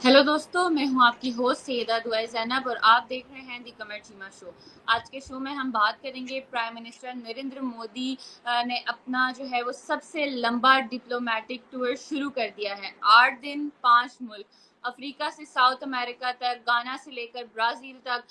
Hello दोस्तों, मैं हूं आपकी होस्ट सैयदा दुआ ज़ैनब और आप देख रहे हैं दी कमर चीमा शो। आज के शो में हम बात करेंगे प्राइम मिनिस्टर नरेंद्र मोदी ने अपना जो है वो सबसे लंबा डिप्लोमेटिक टूर शुरू कर दिया है। 8 दिन 5 मुल्क, अफ्रीका से साउथ अमेरिका तक, गाना से लेकर ब्राज़ील तक।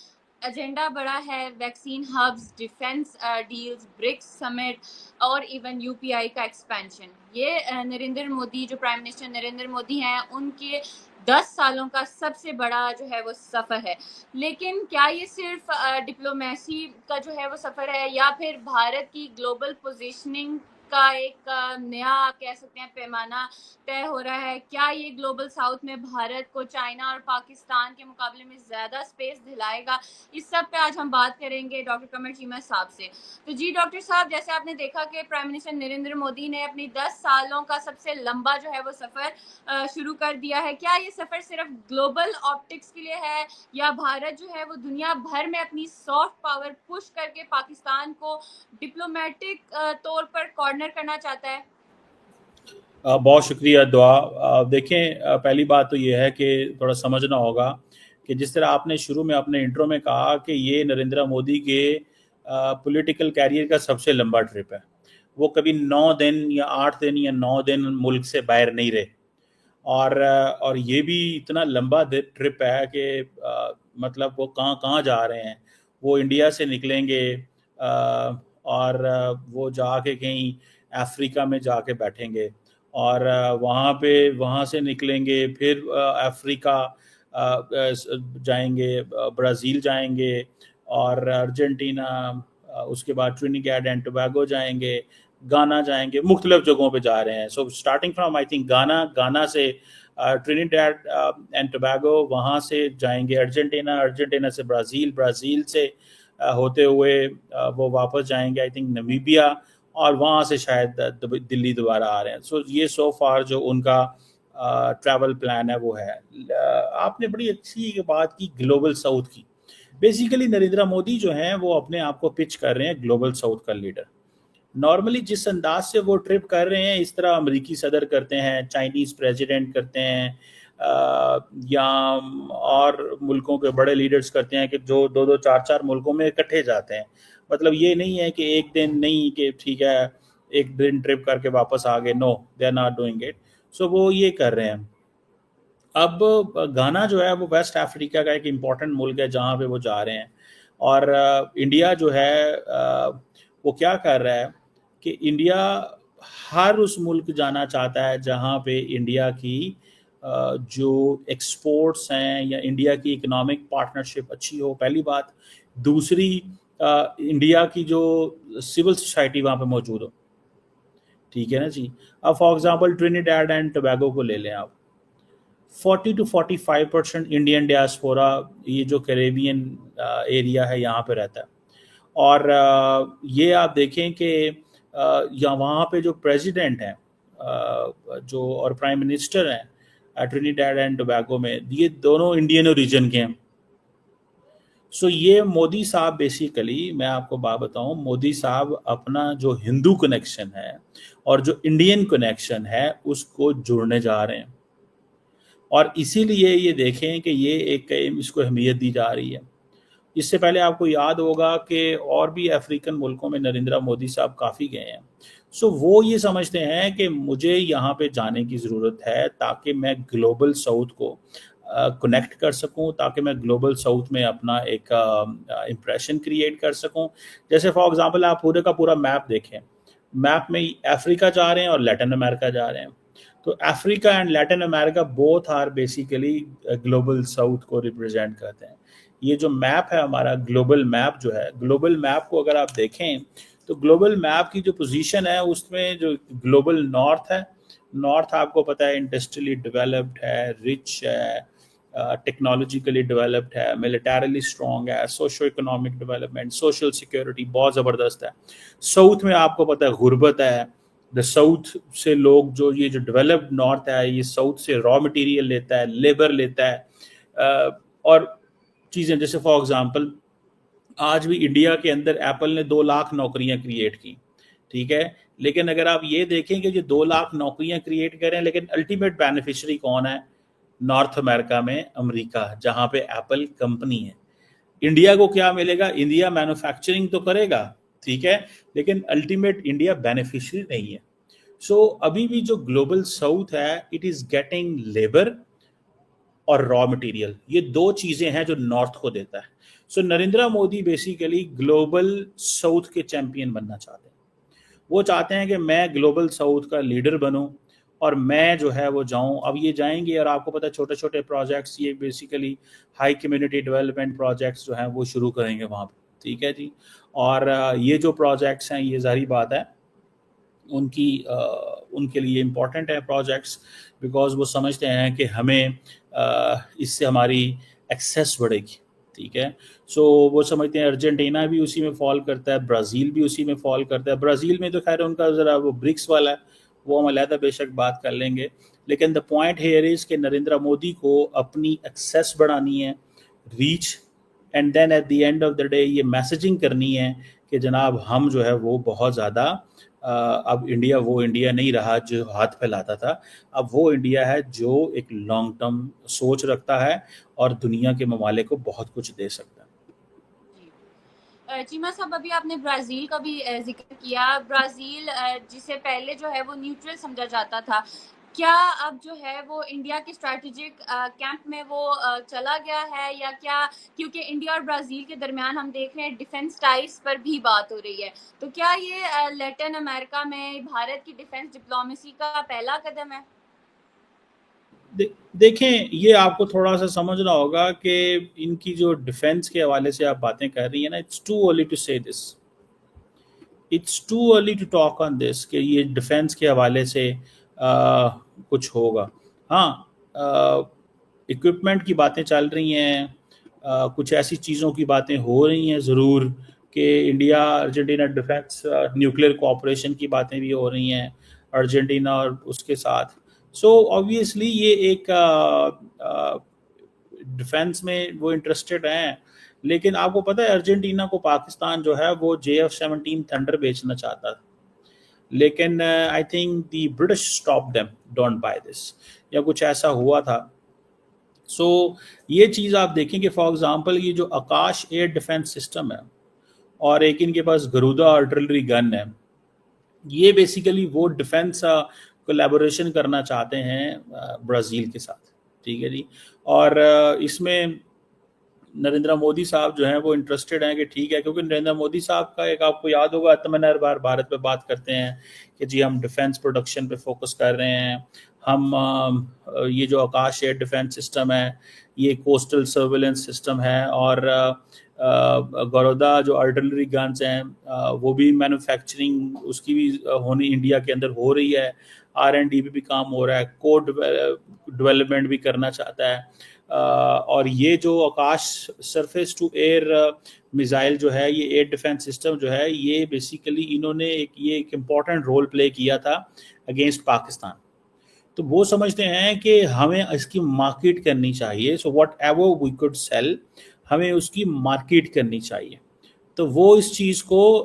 एजेंडा बड़ा है, vaccine hubs, defence deals, BRICS summit और इवन यूपीआई का एक्सपेंशन। ये नरेंद्र मोदी, जो प्राइम मिनिस्टर नरेंद्र मोदी हैं, उनके 10 सालों का सबसे बड़ा जो है वो सफ़र है। लेकिन क्या ये सिर्फ डिप्लोमेसी का जो है वो सफ़र है या फिर भारत की ग्लोबल पोजीशनिंग का एक नया कह सकते हैं पैमाना तय हो रहा है? क्या ये ग्लोबल साउथ में भारत को चाइना और पाकिस्तान के मुकाबले में ज़्यादा स्पेस दिलाएगा? इस सब पे आज हम बात करेंगे डॉक्टर कमर चीमा साहब से। तो जी डॉक्टर साहब, जैसे आपने देखा कि प्राइम मिनिस्टर नरेंद्र मोदी ने अपनी 10 सालों का सबसे लंबा जो है वो सफ़र शुरू कर दिया है। क्या ये सफ़र सिर्फ ग्लोबल ऑप्टिक्स के लिए है या भारत जो है वो दुनिया भर में अपनी सॉफ्ट पावर पुश करके पाकिस्तान को डिप्लोमेटिक तौर पर कॉर्नर करना चाहता है? बहुत शुक्रिया दुआ। देखें, पहली बात तो ये है कि थोड़ा समझना होगा कि जिस तरह आपने शुरू में अपने इंट्रो में कहा कि ये नरेंद्र मोदी के पॉलिटिकल कैरियर का सबसे लंबा ट्रिप है। वो कभी 9 दिन या 8 दिन या 9 दिन मुल्क से बाहर नहीं रहे। और ये भी इतना लंबा ट्रिप है कि मतलब वो कहाँ कहाँ जा रहे हैं। वो इंडिया से निकलेंगे, और वो जाके कहीं अफ्रीका में जाके बैठेंगे, और वहाँ से निकलेंगे, फिर अफ्रीका जाएंगे, ब्राज़ील जाएंगे, और अर्जेंटीना, उसके बाद ट्रिनिडैड एंड टोबैगो जाएंगे, गाना जाएंगे, मुख्तलिफ जगहों पे जा रहे हैं। So starting from I think गाना से ट्रिनिडैड एंड टोबैगो, वहाँ से जाएंगे अर्जेंटीना, अर्जेंटीना से ब्राज़ील, ब्राज़ील से होते हुए वो वापस जाएंगे आई थिंक नमीबिया, और वहाँ से शायद दिल्ली दोबारा आ रहे हैं। सो ये सो फार जो उनका ट्रैवल प्लान है वो है। आपने बड़ी अच्छी बात की ग्लोबल साउथ की। बेसिकली नरेंद्र मोदी जो हैं वो अपने आप को पिच कर रहे हैं ग्लोबल साउथ का लीडर। नॉर्मली जिस अंदाज से वो ट्रिप कर रहे हैं, इस तरह अमेरिकी सदर करते हैं, चाइनीज़ प्रेसिडेंट करते हैं, या और मुल्कों के बड़े लीडर्स करते हैं कि जो दो दो चार चार मुल्कों में इकट्ठे जाते हैं। मतलब ये नहीं है कि एक दिन, नहीं कि ठीक है एक दिन ट्रिप करके वापस आ गए। No, they are not doing it. So वो ये कर रहे हैं। अब घाना जो है वो वेस्ट अफ्रीका का एक इम्पॉर्टेंट मुल्क है जहाँ पे वो जा रहे हैं। और इंडिया जो है वो क्या कर रहा है कि इंडिया हर उस मुल्क जाना चाहता है जहाँ पे इंडिया की जो एक्सपोर्ट्स हैं या इंडिया की इकोनॉमिक पार्टनरशिप अच्छी हो, पहली बात। दूसरी, इंडिया की जो सिविल सोसाइटी वहाँ पे मौजूद हो। ठीक है ना जी। अब फॉर एग्जांपल ट्रिनिडैड एंड टोबैगो को ले लें आप। 40 to 45% इंडियन डियास्पोरा, ये जो कैरेबियन एरिया है यहाँ पे रहता है। और ये आप देखें कि या वहाँ पे जो प्रेसिडेंट हैं, जो और प्राइम मिनिस्टर हैं ट्रिनिडैड एंड टोबैगो में, ये दोनों इंडियन ओरिजिन के हैं। सो ये मोदी साहब, बेसिकली मैं आपको बात बताऊं, मोदी साहब अपना जो हिंदू कनेक्शन है और जो इंडियन कनेक्शन है उसको जोड़ने जा रहे हैं। और इसीलिए ये देखें कि ये एक इसको अहमियत दी जा रही है। इससे पहले आपको याद होगा कि और भी अफ्रीकन मुल्कों में नरेंद्र मोदी साहब काफ़ी गए हैं। सो वो ये समझते हैं कि मुझे यहाँ पे जाने की ज़रूरत है ताकि मैं ग्लोबल साउथ को कनेक्ट कर सकूं, ताकि मैं ग्लोबल साउथ में अपना एक इम्प्रेशन क्रिएट कर सकूं। जैसे फॉर एग्जांपल आप पूरे का पूरा मैप देखें। मैप में अफ्रीका जा रहे हैं और लैटिन अमेरिका जा रहे हैं। तो Africa and Latin America both are basically global south को रिप्रेजेंट करते हैं। ये जो मैप है हमारा ग्लोबल मैप जो है, ग्लोबल मैप को अगर आप देखें तो ग्लोबल मैप की जो पोजीशन है उसमें जो ग्लोबल नॉर्थ है, नॉर्थ आपको पता है इंडस्ट्रियली डेवलप्ड है, रिच है, टेक्नोलॉजिकली डेवलप्ड है, मिलिटरली स्ट्रॉन्ग है, socio economic development, social security बहुत ज़बरदस्त है। साउथ में आपको पता है गुर्बत है। द साउथ से लोग, जो ये जो डेवलप्ड नॉर्थ है, ये साउथ से रॉ मटेरियल लेता है, लेबर लेता है, और चीज़ें जैसे फॉर एग्जांपल आज भी इंडिया के अंदर एप्पल ने 2 लाख नौकरियां क्रिएट की। ठीक है, लेकिन अगर आप ये देखें कि जो 2 लाख नौकरियां क्रिएट करें, लेकिन अल्टीमेट बेनिफिशियरी कौन है? नॉर्थ अमेरिका में अमेरिका, जहां पे एप्पल कंपनी है। इंडिया को क्या मिलेगा? इंडिया मैन्युफैक्चरिंग तो करेगा, ठीक है, लेकिन अल्टीमेट इंडिया बेनिफिशियरी नहीं है। सो अभी भी जो ग्लोबल साउथ है, इट इज गेटिंग लेबर और रॉ मटेरियल, ये दो चीजें हैं जो नॉर्थ को देता है। So Narendra Modi basically global south के चैंपियन बनना चाहते हैं। वो चाहते हैं कि मैं ग्लोबल साउथ का लीडर बनूं और मैं जो है वो जाऊं। अब ये जाएंगे और आपको पता है छोटे छोटे प्रोजेक्ट्स, ये basically high community development projects जो हैं वो शुरू करेंगे वहाँ पे, ठीक है जी। और ये जो प्रोजेक्ट्स हैं, ये जाहिर बात है उनके लिए इम्पॉर्टेंट है प्रोजेक्ट्स, बिकॉज वो समझते हैं कि हमें इससे हमारी एक्सेस बढ़ेगी, ठीक है। सो वो समझते हैं अर्जेंटीना भी उसी में फॉल करता है, ब्राज़ील भी उसी में फॉल करता है। ब्राज़ील में तो खैर उनका ज़रा वो ब्रिक्स वाला है, वो हम अलहदा बेशक बात कर लेंगे, लेकिन द पॉइंट हेयर इज़ कि नरेंद्र मोदी को अपनी एक्सेस बढ़ानी है, reach, and then at the end of the day ये मैसेजिंग करनी है कि जनाब हम जो है वो बहुत ज़्यादा अब इंडिया वो इंडिया नहीं रहा जो हाथ फैलाता था। अब वो इंडिया है जो एक लॉन्ग टर्म सोच रखता है और दुनिया के ममालिक को बहुत कुछ दे सकता है। चीमा साहब, अभी आपने ब्राज़ील का भी जिक्र किया। ब्राज़ील जिसे पहले जो है वो न्यूट्रल समझा जाता था, क्या अब जो है वो इंडिया के स्ट्रैटेजिक कैंप में वो चला गया है या क्या? क्योंकि इंडिया और ब्राज़ील के दरमियान हम देख रहे हैं डिफेंस टाइज पर भी बात हो रही है, तो क्या ये लैटिन अमेरिका में भारत की डिफेंस डिप्लोमेसी का पहला कदम है? देखें, ये आपको थोड़ा सा समझना होगा कि इनकी जो डिफेंस के हवाले से आप बातें कर रही हैं ना, it's too early to say this, it's too early to talk on this कि ये डिफेंस के हवाले से कुछ होगा। हाँ, इक्विपमेंट की बातें चल रही हैं, कुछ ऐसी चीज़ों की बातें हो रही हैं ज़रूर कि India Argentina defence nuclear cooperation की बातें भी हो रही हैं अर्जेंटीना और उसके साथ। सो ऑब्वियसली ये एक डिफेंस में वो इंटरेस्टेड हैं, लेकिन आपको पता है अर्जेंटीना को पाकिस्तान जो है वो JF-17 थंडर बेचना चाहता था, लेकिन I think the British stop them, don't by this, या कुछ ऐसा हुआ था। सो ये चीज़ आप देखें कि फॉर एग्जांपल ये जो आकाश एयर डिफेंस सिस्टम है और एक इनके पास गरुदा आर्टिलरी गन है, ये बेसिकली वो डिफेंस कोलैबोरेशन करना चाहते हैं ब्राज़ील के साथ, ठीक है जी। और इसमें नरेंद्र मोदी साहब जो हैं वो इंटरेस्टेड हैं कि ठीक है, क्योंकि नरेंद्र मोदी साहब का एक आपको याद होगा आत्मनिर्भर हर बार भारत पे बात करते हैं कि जी हम डिफेंस प्रोडक्शन पे फोकस कर रहे हैं, हम ये जो आकाश एयर डिफेंस सिस्टम है, ये कोस्टल सर्विलेंस सिस्टम है, और गरोदा जो आर्टिलरी गन्स हैं वो भी मैन्युफैक्चरिंग उसकी भी होनी इंडिया के अंदर हो रही है, R&D भी काम हो रहा है, कोड डेवलपमेंट भी करना चाहता है। और ये जो Akash surface to air missile जो है, ये एयर डिफेंस सिस्टम जो है, ये बेसिकली इन्होंने एक इम्पॉर्टेंट रोल प्ले किया था अगेंस्ट पाकिस्तान। तो वो समझते हैं कि हमें इसकी मार्केट करनी चाहिए, so whatever we could sell, हमें उसकी मार्केट करनी चाहिए। तो वो इस चीज़ को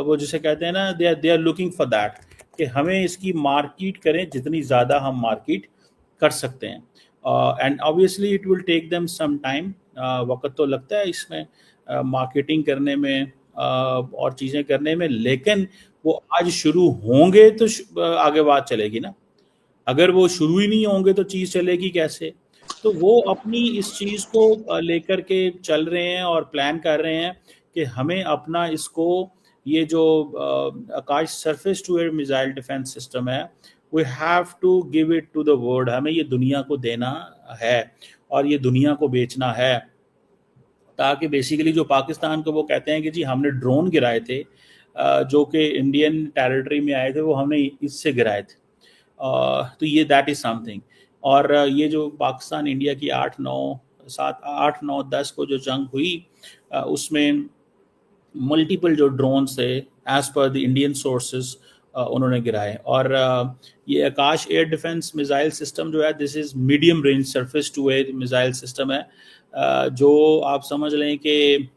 वो जिसे कहते हैं ना, they are looking for that कि हमें इसकी मार्केट करें, जितनी ज़्यादा हम मार्केट कर सकते हैं। And obviously it will take them some time, वक्त तो लगता है इसमें मार्केटिंग करने में और चीज़ें करने में, लेकिन वो आज शुरू होंगे तो आगे बात चलेगी ना। अगर वो शुरू ही नहीं होंगे तो चीज़ चलेगी कैसे? तो वो अपनी इस चीज़ को लेकर के चल रहे हैं और प्लान कर रहे हैं कि हमें अपना इसको, ये जो Akash surface to air missile defence system है, we have to give it to the world, हमें ये दुनिया को देना है और ये दुनिया को बेचना है, ताकि बेसिकली जो पाकिस्तान को वो कहते हैं कि जी हमने ड्रोन गिराए थे जो कि इंडियन टेरिटरी में आए थे, वो हमने इससे गिराए थे। तो ये दैट इज़ समथिंग। और ये जो पाकिस्तान इंडिया की 8-9-10 को जो जंग हुई, उसमें मल्टीपल जो ड्रोन्स थे as per the Indian sources उन्होंने गिराए। और ये Akash air defence missile system जो है, this is medium range surface to air missile system है, जो आप समझ लें कि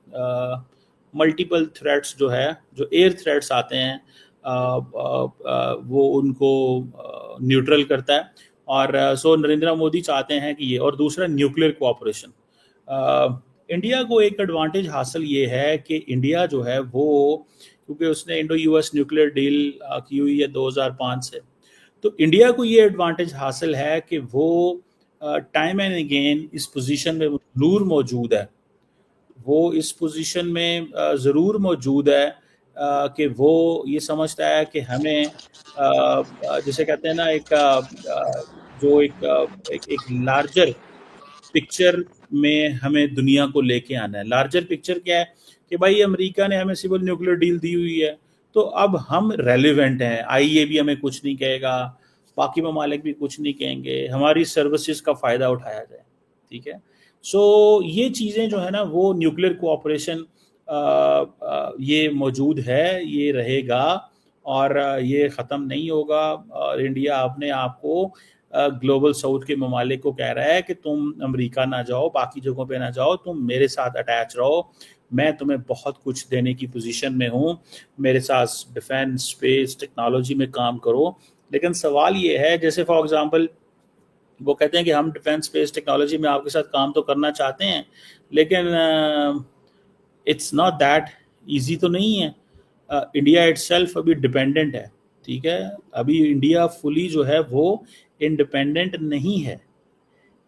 मल्टीपल थ्रेट्स जो है, जो एयर थ्रेट्स आते हैं वो उनको न्यूट्रल करता है। और सो नरेंद्र मोदी चाहते हैं कि ये, और दूसरा न्यूक्लियर कोऑपरेशन। इंडिया को एक एडवांटेज हासिल ये है कि इंडिया जो है वो, क्योंकि उसने इंडो यूएस न्यूक्लियर डील की हुई है 2005 से, तो इंडिया को ये एडवांटेज हासिल है कि वो टाइम एंड अगेन इस पोजीशन में जरूर मौजूद है। वो इस पोजीशन में ज़रूर मौजूद है कि वो ये समझता है कि हमें जिसे कहते हैं ना, जो एक लार्जर पिक्चर में हमें दुनिया को लेके आना है। लार्जर पिक्चर क्या है कि भाई अमेरिका ने हमें सिविल न्यूक्लियर डील दी हुई है, तो अब हम रेलिवेंट हैं, आईए भी हमें कुछ नहीं कहेगा, बाकी ममालिक भी कुछ नहीं कहेंगे, हमारी सर्विसेज का फ़ायदा उठाया जाए। ठीक है, सो ये चीज़ें जो है ना, वो न्यूक्लियर कोऑपरेशन ये मौजूद है, ये रहेगा और ये ख़त्म नहीं होगा। और इंडिया अपने आप को ग्लोबल साउथ के ममालिक को कह रहा है कि तुम अमेरिका ना जाओ, बाकी जगहों पे ना जाओ, तुम मेरे साथ अटैच रहो, मैं तुम्हें बहुत कुछ देने की पोजीशन में हूँ, मेरे साथ डिफेंस स्पेस टेक्नोलॉजी में काम करो। लेकिन सवाल ये है, जैसे फॉर एग्जांपल वो कहते हैं कि हम डिफेंस स्पेस टेक्नोलॉजी में आपके साथ काम तो करना चाहते हैं, लेकिन इट्स नॉट दैट इजी तो नहीं है। इंडिया इटसेल्फ अभी डिपेंडेंट है। ठीक है, अभी इंडिया फुली जो है वो इंडिपेंडेंट नहीं है।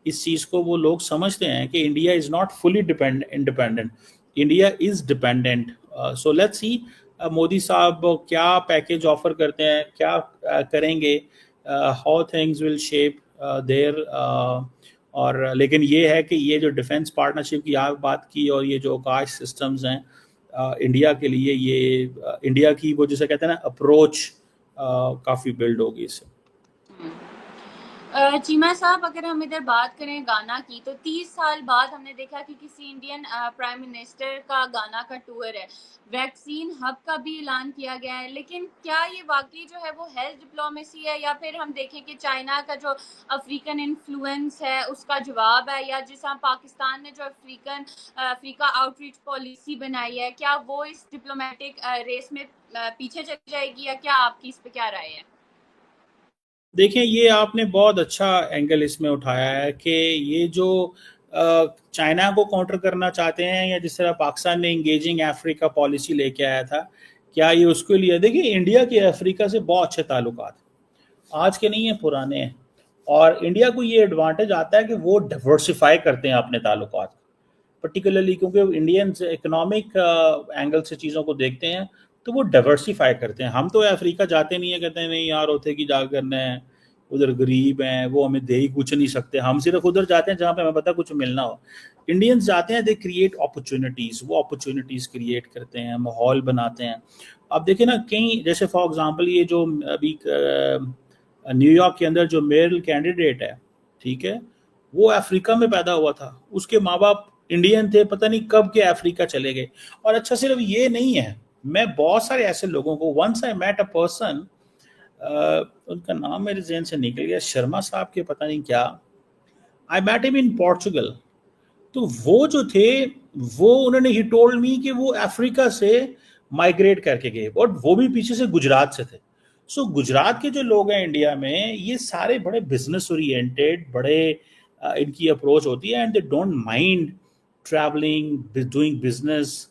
इस चीज़ को वो लोग समझते हैं कि India is not fully independent, India is dependent. So let's see Modi साहब क्या पैकेज ऑफर करते हैं, क्या करेंगे, how things will shape there. और लेकिन ये है कि ये जो डिफेंस पार्टनरशिप की आप बात की और ये जो आकाश सिस्टम्स हैं, इंडिया के लिए ये इंडिया की वो जिसे कहते हैं ना अप्रोच काफ़ी बिल्ड होगी इससे। चीमा साहब, अगर हम इधर बात करें गाना की, तो 30 साल बाद हमने देखा कि किसी इंडियन प्राइम मिनिस्टर का गाना का टूर है। वैक्सीन हब का भी ऐलान किया गया है, लेकिन क्या ये वाकई जो है वो हेल्थ डिप्लोमेसी है, या फिर हम देखें कि चाइना का जो अफ्रीकन इन्फ्लुएंस है उसका जवाब है, या जिस पाकिस्तान ने जो अफ्रीका आउटरीच पॉलिसी बनाई है, क्या वो इस डिप्लोमेटिक रेस में पीछे चली जाएगी, या क्या आपकी इस पे क्या राय है? देखिए, ये आपने बहुत अच्छा एंगल इसमें उठाया है कि ये जो चाइना को काउंटर करना चाहते हैं, या जिस तरह पाकिस्तान ने इंगेजिंग अफ्रीका पॉलिसी लेके आया था, क्या ये उसके लिए? देखिए, इंडिया के अफ्रीका से बहुत अच्छे ताल्लुकात, आज के नहीं है, पुराने हैं। और इंडिया को ये एडवांटेज आता है कि वो डिवर्सिफाई करते हैं अपने ताल्लुकात, पर्टिकुलरली क्योंकि इंडियंस इकोनॉमिक एंगल से चीज़ों को देखते हैं, तो वो डाइवर्सिफाई करते हैं। हम तो अफ्रीका जाते नहीं है, कहते हैं नहीं यार होते की जा करना है, उधर गरीब हैं, वो हमें दे ही कुछ नहीं सकते, हम सिर्फ उधर जाते हैं जहाँ पे हमें पता कुछ मिलना हो। इंडियंस जाते हैं, दे क्रिएट अपॉर्चुनिटीज़, वो अपॉर्चुनिटीज़ क्रिएट करते हैं, माहौल बनाते हैं। अब देखिए ना, कहीं जैसे फॉर एग्जांपल ये जो अभी न्यूयॉर्क के अंदर जो मेयर कैंडिडेट है, ठीक है, वो अफ्रीका में पैदा हुआ था, उसके माँ बाप इंडियन थे, पता नहीं कब के अफ्रीका चले गए। और अच्छा, सिर्फ ये नहीं है, मैं बहुत सारे ऐसे लोगों को, once I met a person, उनका नाम मेरे जहन से निकल गया, शर्मा साहब के पता नहीं क्या, I met him in Portugal. तो वो जो थे, वो उन्होंने ही टोल्ड मी कि वो अफ्रीका से माइग्रेट करके गए, और वो भी पीछे से गुजरात से थे। सो गुजरात के जो लोग हैं इंडिया में, ये सारे बड़े बिजनेस ओरिएंटेड, बड़े इनकी अप्रोच होती है, and they don't mind travelling, doing business,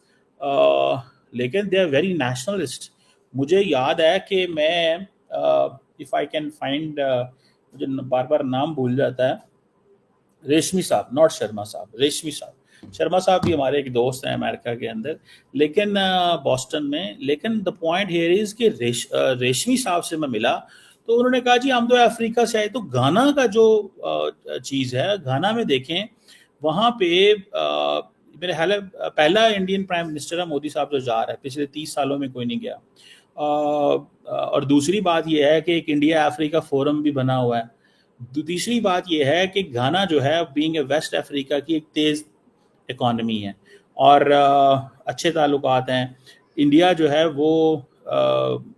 लेकिन दे आर वेरी नेशनलिस्ट। मुझे याद है कि मैं, इफ़ आई कैन फाइंड, मुझे बार बार नाम भूल जाता है, रेशमी साहब, नॉट शर्मा साहब, रेशमी साहब। शर्मा साहब भी हमारे एक दोस्त हैं अमेरिका के अंदर, लेकिन बॉस्टन में। लेकिन द पॉइंट हियर इज कि रेशमी साहब से मैं मिला, तो उन्होंने कहा जी हम तो अफ्रीका से आए। तो गाना का जो चीज़ है, गाना में देखें, वहाँ पे मेरे ख्याल है पहला इंडियन प्राइम मिनिस्टर है मोदी साहब जो जा रहा है, पिछले 30 सालों में कोई नहीं गया। और दूसरी बात यह है कि एक इंडिया अफ्रीका फोरम भी बना हुआ है। तीसरी बात यह है कि घाना जो है, बीइंग ए वेस्ट अफ्रीका की एक तेज़ इकॉनमी है, और अच्छे ताल्लुकात हैं। इंडिया जो है वो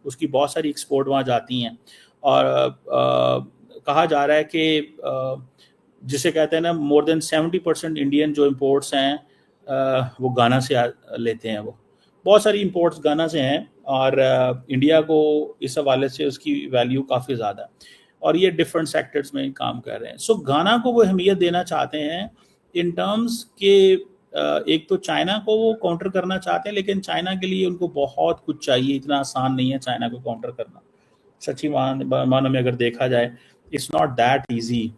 उसकी बहुत सारी एक्सपोर्ट वहाँ जाती हैं, और कहा जा रहा है कि जिसे कहते हैं ना, मोर देन 70% इंडियन जो इम्पोर्ट्स हैं वो गाना से लेते हैं। वो बहुत सारी इम्पोर्ट्स गाना से हैं, और इंडिया को इस हवाले से उसकी वैल्यू काफ़ी ज़्यादा है। और ये डिफरेंट सेक्टर्स में काम कर रहे हैं। सो गाना को वो अहमियत देना चाहते हैं इन टर्म्स के एक तो चाइना को वो काउंटर करना चाहते हैं, लेकिन चाइना के लिए उनको बहुत कुछ चाहिए, इतना आसान नहीं है चाइना को काउंटर करना। सच्ची मानो में अगर देखा जाए, it's not that easy.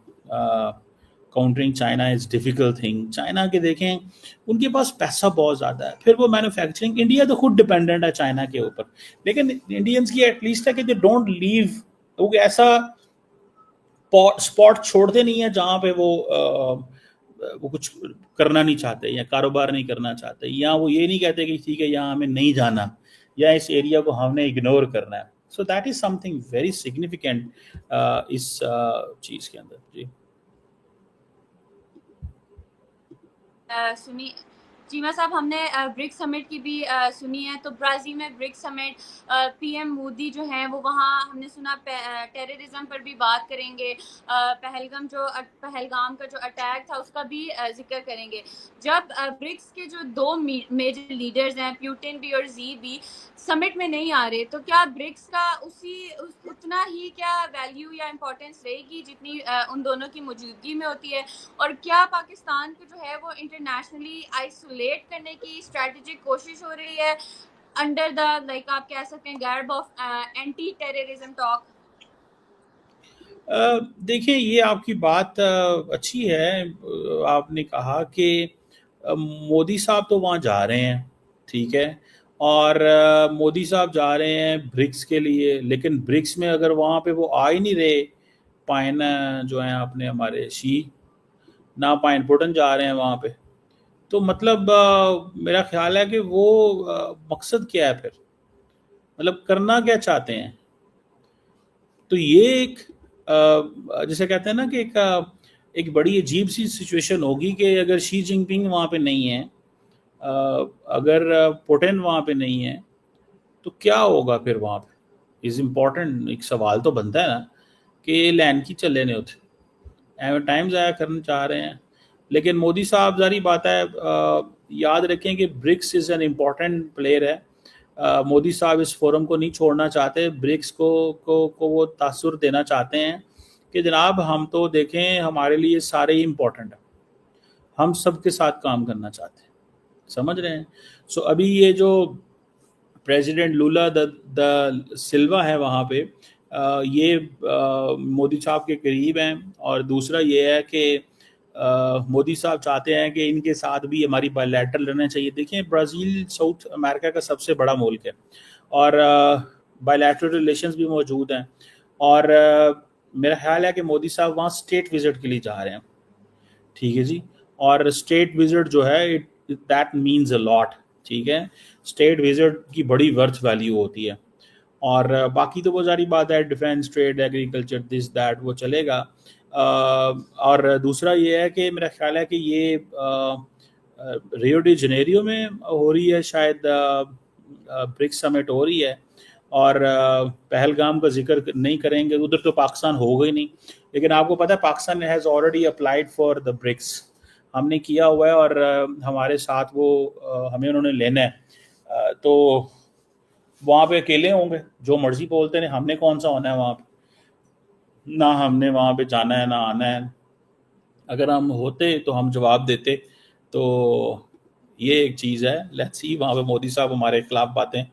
Countering China is difficult thing. China के देखें, उनके पास पैसा बहुत ज़्यादा है, फिर वो मैन्युफैक्चरिंग, इंडिया तो खुद डिपेंडेंट है चाइना के ऊपर, लेकिन इंडियंस की एटलीस्ट है कि दे डोंट लीव, वो ऐसा स्पॉट छोड़ते नहीं है जहाँ पे वो कुछ करना नहीं चाहते या कारोबार नहीं करना चाहते, या वो ये नहीं कहते कि ठीक है यहाँ हमें नहीं जाना या इस एरिया को हमने इग्नोर करना है। So that is something very significant इस चीज़ के अंदर। जी सुनी चीमा साहब, हमने ब्रिक्स समिट की भी सुनी है। तो ब्राज़ील में ब्रिक्स समिट, पीएम मोदी जो हैं वो वहाँ हमने सुना टेररिज्म पर भी बात करेंगे, पहलगाम का जो अटैक था उसका भी जिक्र करेंगे। जब ब्रिक्स के जो दो मेजर लीडर्स हैं, पुतिन भी और जी भी, समिट में नहीं आ रहे, तो क्या ब्रिक्स का उतना ही क्या वैल्यू या इम्पोर्टेंस रहेगी जितनी उन दोनों की मौजूदगी में होती है? और क्या पाकिस्तान को जो है वो इंटरनेशनली आइसोलेट करने की स्ट्रेटेजिक कोशिश हो रही है अंडर द लाइक आप कह सकते हैं garb of anti terrorism talk? देखिए, ये आपकी बात अच्छी है। आपने कहा कि मोदी साहब तो वहाँ जा रहे हैं, ठीक है, और मोदी साहब जा रहे हैं ब्रिक्स के लिए, लेकिन ब्रिक्स में अगर वहाँ पे वो आ ही नहीं रहे, पाइन जो हैं अपने हमारे शी ना पाइन पुटन जा रहे हैं वहाँ पे, तो मतलब मेरा ख्याल है कि वो मकसद क्या है फिर, मतलब करना क्या चाहते हैं। तो ये एक जैसे कहते हैं ना कि एक बड़ी अजीब सी सिचुएशन होगी कि अगर शी जिनपिंग वहाँ पे नहीं है, अगर पुतिन वहाँ पे नहीं है, तो क्या होगा फिर वहाँ पे। इज इम्पोर्टेंट एक सवाल तो बनता है ना कि लैन की चले ने उथे एवं टाइम ज़ाया करना चाह रहे हैं। लेकिन मोदी साहब, जारी बात है, याद रखें कि BRICS is an important player है। मोदी साहब इस फोरम को नहीं छोड़ना चाहते, ब्रिक्स को वो तासुर देना चाहते हैं कि जनाब हम तो देखें हमारे लिए सारे ही इम्पोर्टेंट हैं, हम सब के साथ काम करना चाहते हैं, समझ रहे हैं। सो अभी ये जो प्रेसिडेंट लूला द सिल्वा है वहाँ पे, ये मोदी साहब के करीब हैं, और दूसरा ये है कि मोदी साहब चाहते हैं कि इनके साथ भी हमारी बायलैटरल रहना चाहिए। देखिए, ब्राज़ील साउथ अमेरिका का सबसे बड़ा मुल्क है और बायलैटरल रिलेशंस भी मौजूद हैं, और मेरा ख्याल है कि मोदी साहब वहाँ स्टेट विजिट के लिए जा रहे हैं, ठीक है जी। और स्टेट विजिट जो है दैट मीन्स अ लॉट, ठीक है। स्टेट विजिट की बड़ी वर्थ वैल्यू होती है, और बाकी तो वो सारी बात है, defence, trade, agriculture, this that वो चलेगा। और दूसरा ये है कि मेरा ख्याल है कि ये रियो डी जनेरियो में हो रही है शायद, ब्रिक्स समिट हो रही है, और पहलगाम का जिक्र नहीं करेंगे, उधर तो पाकिस्तान होगा ही नहीं। लेकिन आपको पता है Pakistan has already applied for the BRICS, हमने किया हुआ है, और हमारे साथ वो हमें उन्होंने लेना है। तो वहाँ पे अकेले होंगे, जो मर्जी बोलते हैं, हमने कौन सा होना है वहाँ पे, ना हमने वहाँ पे जाना है ना आना है। अगर हम होते तो हम जवाब देते। तो ये एक चीज़ है, लेट्स सी वहाँ पे मोदी साहब हमारे खिलाफ बातें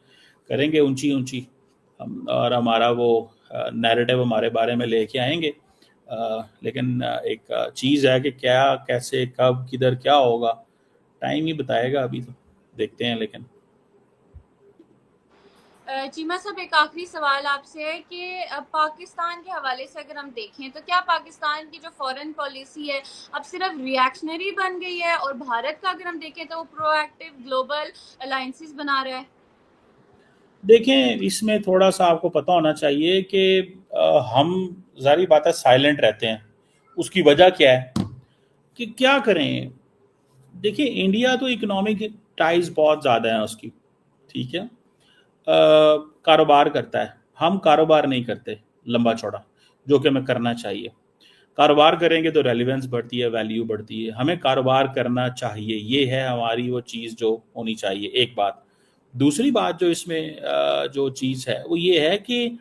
करेंगे ऊंची ऊंची, हम और हमारा वो नैरेटिव हमारे बारे में लेके आएंगे। लेकिन एक चीज़ है कि क्या, कैसे, कब, किधर क्या होगा, टाइम ही बताएगा, अभी तो देखते हैं। लेकिन चीमा साहब, एक आखिरी सवाल आपसे है कि पाकिस्तान के हवाले से अगर हम देखें तो क्या पाकिस्तान की जो फॉरेन पॉलिसी है अब सिर्फ रिएक्शनरी बन गई है, और भारत का अगर हम देखें तो वो प्रोएक्टिव ग्लोबल अलायंसेस बना रहा है? देखें, इसमें थोड़ा सा आपको पता होना चाहिए कि हम, जारी बात है, साइलेंट रहते हैं। उसकी वजह क्या है कि क्या करें। देखिए, इंडिया तो इकोनॉमिक टाइज बहुत ज़्यादा है उसकी, ठीक है, कारोबार करता है, हम कारोबार नहीं करते लंबा चौड़ा, जो कि हमें करना चाहिए। कारोबार करेंगे तो रेलिवेंस बढ़ती है, वैल्यू बढ़ती है, हमें कारोबार करना चाहिए, ये है हमारी वो चीज़ जो होनी चाहिए, एक बात। दूसरी बात जो इसमें जो चीज़ है वो ये है कि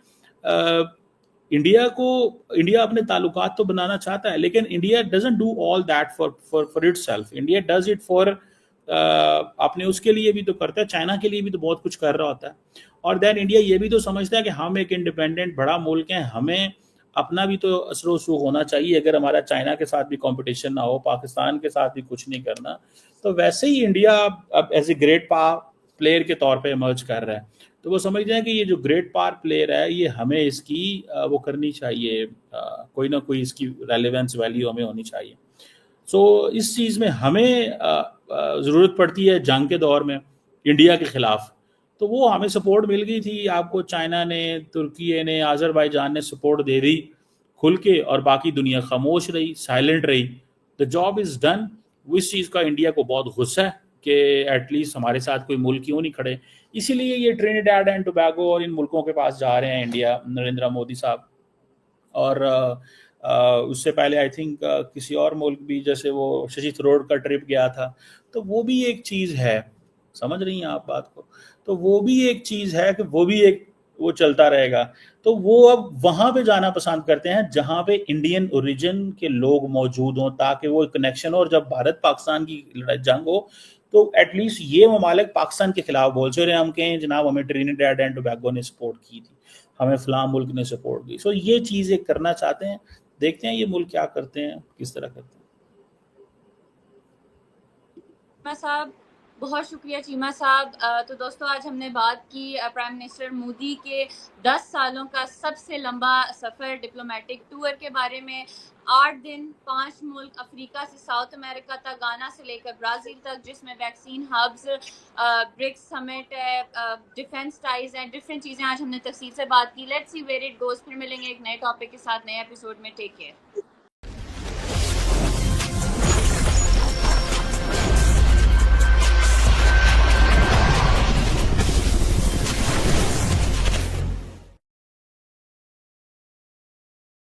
इंडिया अपने ताल्लुकात तो बनाना चाहता है, लेकिन India doesn't do all that for itself. India does it for अपने उसके लिए भी तो करता है, चाइना के लिए भी तो बहुत कुछ कर रहा होता है। और देन इंडिया ये भी तो समझता है कि हम एक इंडिपेंडेंट बड़ा मुल्क हैं, हमें अपना भी तो असर रसूख होना चाहिए। अगर हमारा चाइना के साथ भी कंपटीशन ना हो, पाकिस्तान के साथ भी कुछ नहीं करना, तो वैसे ही इंडिया अब एज ए ग्रेट प्लेयर के तौर पे इमर्ज कर रहा है। तो वो समझ जाए कि ये जो ग्रेट पावर प्लेयर है, ये हमें इसकी वो करनी चाहिए, कोई ना कोई इसकी रेलेवेंस वैल्यू हमें होनी चाहिए। सो इस चीज़ में हमें ज़रूरत पड़ती है जंग के दौर में इंडिया के ख़िलाफ़। तो वो हमें सपोर्ट मिल गई थी, आपको चाइना ने, तुर्की ने, आज़रबाईजान ने सपोर्ट दे दी खुल के, और बाकी दुनिया खामोश रही, साइलेंट रही। The job is done. इस चीज़ का इंडिया को बहुत गुस्सा है कि एटलीस्ट हमारे साथ कोई मुल्क क्यों नहीं खड़े। इसीलिए ये ट्रिनिडाड एंड टोबैगो और इन मुल्कों के पास जा रहे हैं इंडिया, नरेंद्र मोदी साहब। और उससे पहले आई थिंक किसी और मुल्क भी, जैसे वो शशि थरूर का ट्रिप गया था, तो वो भी एक चीज़ है। समझ रही हैं आप बात को? तो वो भी एक चीज़ है कि वो भी एक वो चलता रहेगा। तो वो अब वहाँ पे जाना पसंद करते हैं जहाँ पे इंडियन ओरिजिन के लोग मौजूद हों, ताकि वो कनेक्शन हो। और जब भारत पाकिस्तान की लड़ाई जंग हो, तो एटलीस्ट ये ममालिक पाकिस्तान के खिलाफ बोल सके, हम कहें जनाब हमें ट्रिनिडाड एंड टोबैगो ने सपोर्ट की थी, हमें फलां मुल्क ने सपोर्ट की। सो ये चीज़ एक करना चाहते हैं, देखते हैं ये मुल्क क्या करते हैं, किस तरह करते हैं। चीमा साहब, बहुत शुक्रिया चीमा साहब। तो दोस्तों, आज हमने बात की प्राइम मिनिस्टर मोदी के 10 सालों का सबसे लंबा सफ़र, डिप्लोमेटिक टूर के बारे में। 8 दिन, 5 मुल्क, अफ्रीका से साउथ अमेरिका तक, गाना से लेकर ब्राज़ील तक, जिसमें वैक्सीन हब्स, ब्रिक्स समिट है, डिफेंस टाइज हैं, डिफरेंट चीज़ें आज हमने तफसील से बात की। Let's see where it goes. फिर मिलेंगे एक नए टॉपिक के साथ, नए एपिसोड में। Take care.